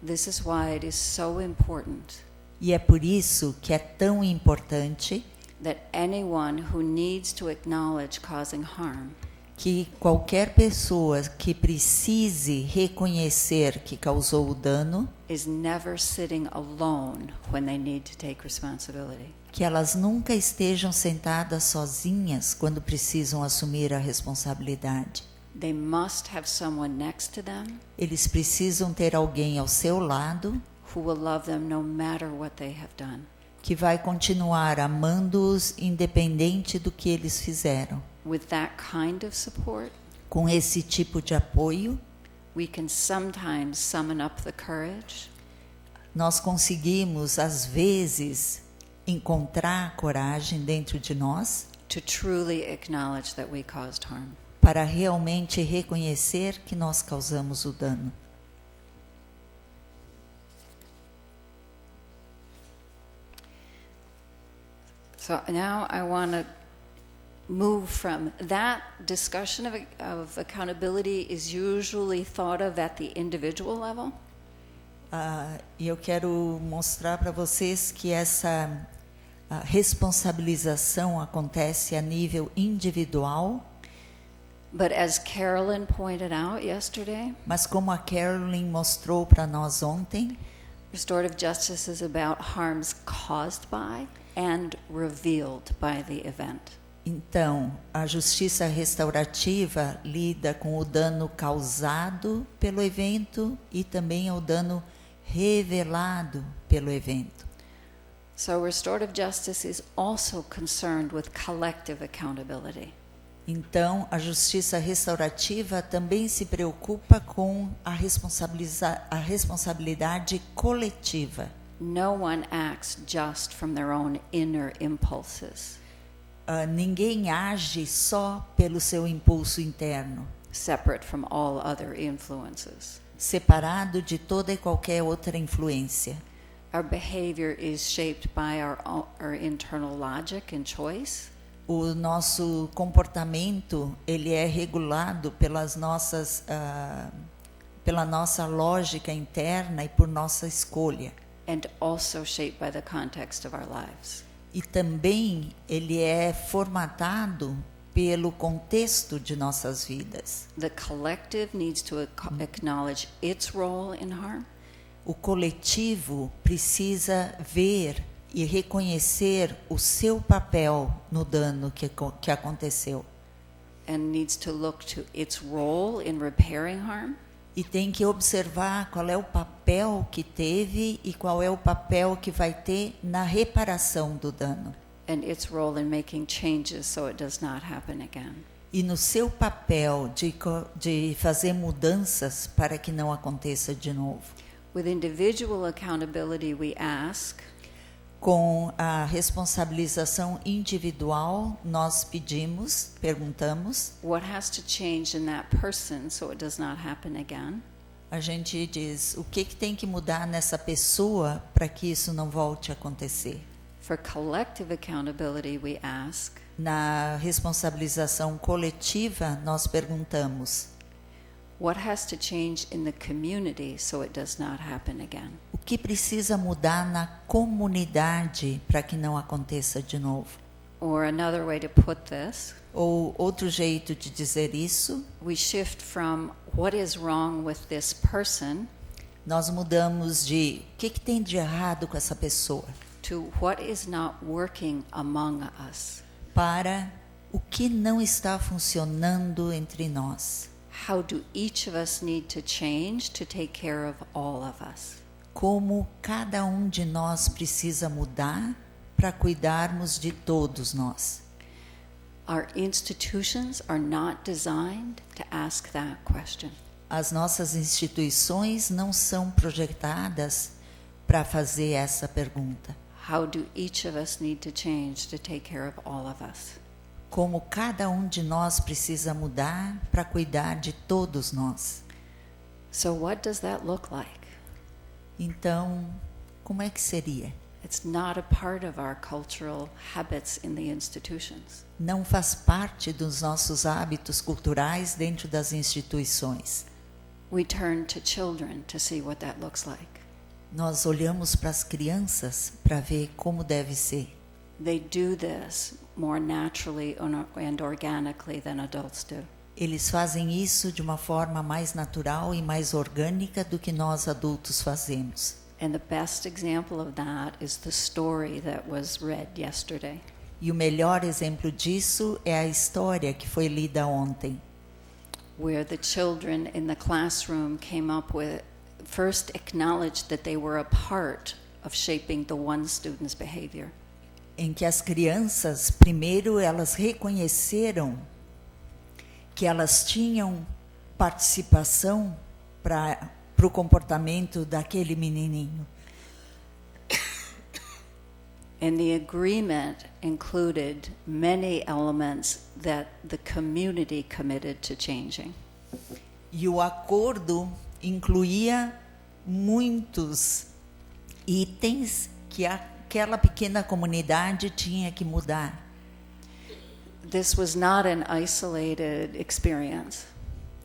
This is why it is so important E é por isso que é tão importante that anyone who needs to acknowledge causing harm que qualquer pessoa que precise reconhecer que causou o dano, is never sitting alone when they need to take responsibility. que elas nunca estejam sentadas sozinhas quando precisam assumir a responsabilidade. They must have someone next to them Eles precisam ter alguém ao seu lado who will love them no matter what they have done. que vai continuar amando-os independente do que eles fizeram. With that kind of support, Com esse tipo de apoio, we can sometimes summon up the courage nós conseguimos, às vezes, encontrar a coragem dentro de nós to truly acknowledge that we caused harm. para realmente reconhecer que nós causamos o dano. So now I want to move from that discussion of accountability is usually thought of at the individual level. E eu quero mostrar para vocês que essa responsabilização acontece a nível individual, But as Carolyn pointed out yesterday, mas como a Carolyn mostrou para nós ontem, restorative justice is about harms caused by and revealed by the event. então a justiça restaurativa lida com o dano causado pelo evento e também ao dano revelado pelo evento. So restorative justice is also concerned with collective accountability. Então, a justiça restaurativa também se preocupa com a responsabilidade coletiva. No one acts just from their own inner impulses, Ninguém age só pelo seu impulso interno, separate from all other influences. separado de toda e qualquer outra influência. Our behavior is shaped by our internal logic and choice. O nosso comportamento ele é regulado pela nossa lógica interna e por nossa escolha. And also shaped by the context of our lives. E também ele é formatado pelo contexto de nossas vidas. The collective needs to acknowledge its role in harm, O coletivo precisa ver e reconhecer o seu papel no dano que aconteceu. and needs to look to its role in repairing harm, E tem que observar qual é o papel que teve e qual é o papel que vai ter na reparação do dano. and its role in making changes so it does not happen again. E no seu papel de fazer mudanças para que não aconteça de novo. With individual accountability, we ask, Com a responsabilização individual, nós perguntamos, what has to change in that person so it does not happen again? a gente diz, o que tem que mudar nessa pessoa para que isso não volte a acontecer? For collective accountability, we ask, Na responsabilização coletiva, nós perguntamos, What has to change in the community so it does not happen again? O que precisa mudar na comunidade para que não aconteça de novo? Or another way to put this, Ou outro jeito de dizer isso, we shift from what is wrong with this person nós mudamos de o que tem de errado com essa pessoa to what is not working among us. para o que não está funcionando entre nós. How do each of us need to change to take care of all of us? Como cada um de nós precisa mudar para cuidarmos de todos nós. Our institutions are not designed to ask that question. As nossas instituições não são projetadas para fazer essa pergunta. How do each of us need to change to take care of all of us? Como cada um de nós precisa mudar para cuidar de todos nós. So what does that look like? Então, como é que seria? It's not a part of our cultural habits in the institutions. Não faz parte dos nossos hábitos culturais dentro das instituições. We turn to children to see what that looks like. Nós olhamos para as crianças para ver como deve ser. They do this more naturally and organically than adults do. Eles fazem isso de uma forma mais natural e mais orgânica do que nós adultos fazemos. And the best example of that is the story that was read yesterday. E o melhor exemplo disso é a história que foi lida ontem, where the children in the classroom came up with, first acknowledged that they were a part of shaping the one student's behavior. em que as crianças, primeiro, elas reconheceram que elas tinham participação para o comportamento daquele menininho. And the agreement included many elements that the community committed to changing. E o acordo incluía muitos itens que aquela pequena comunidade tinha que mudar. This was not an isolated experience.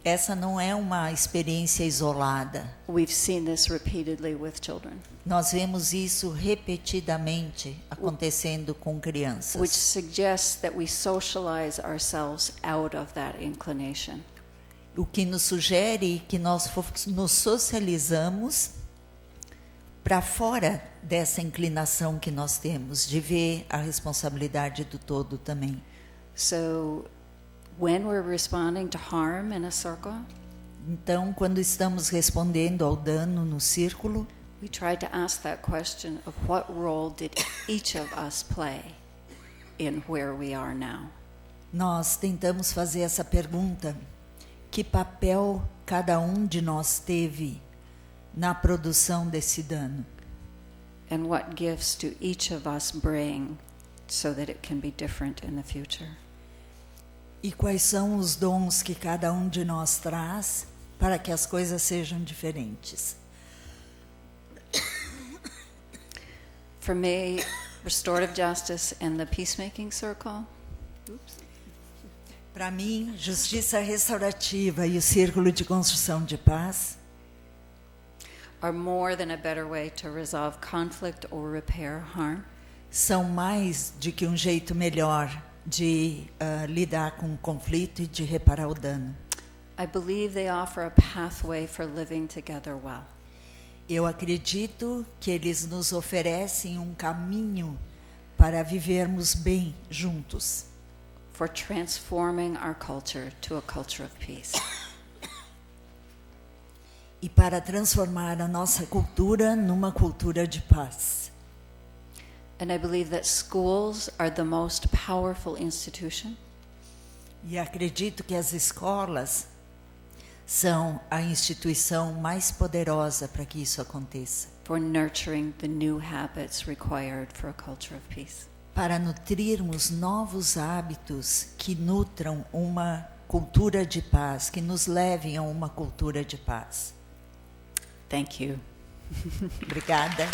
Essa não é uma experiência isolada. We've seen this repeatedly with children, Nós vemos isso repetidamente acontecendo com which crianças. suggests that we socialize ourselves out of that inclination. O que nos sugere que nós nos socializamos para fora dessa inclinação que nós temos de ver a responsabilidade do todo também. So, when we're responding to harm in a circle, Então, quando estamos respondendo ao dano no círculo, we try to ask that question of what role did each of us play in where we are now? nós tentamos fazer essa pergunta: que papel cada um de nós teve na produção desse dano? And what gifts do each of us bring so that it can be different in the future? E quais são os dons que cada um de nós traz para que as coisas sejam diferentes? For me, restorative justice and the peacemaking circle Para mim, justiça restaurativa e o círculo de construção de paz are more than a better way to resolve conflict or repair harm. são mais do que um jeito melhor de lidar com o conflito e de reparar o dano. I believe they offer a pathway for living together well. Eu acredito que eles nos oferecem um caminho para vivermos bem juntos, For transforming our culture to a culture of peace. e para transformar a nossa cultura numa cultura de paz. And I believe that schools are the most powerful institution E acredito que as escolas são a instituição mais poderosa para que isso aconteça, for nurturing the new habits required for a culture of peace. para nutrirmos novos hábitos que nutram uma cultura de paz, que nos levem a uma cultura de paz. Thank you. Obrigada.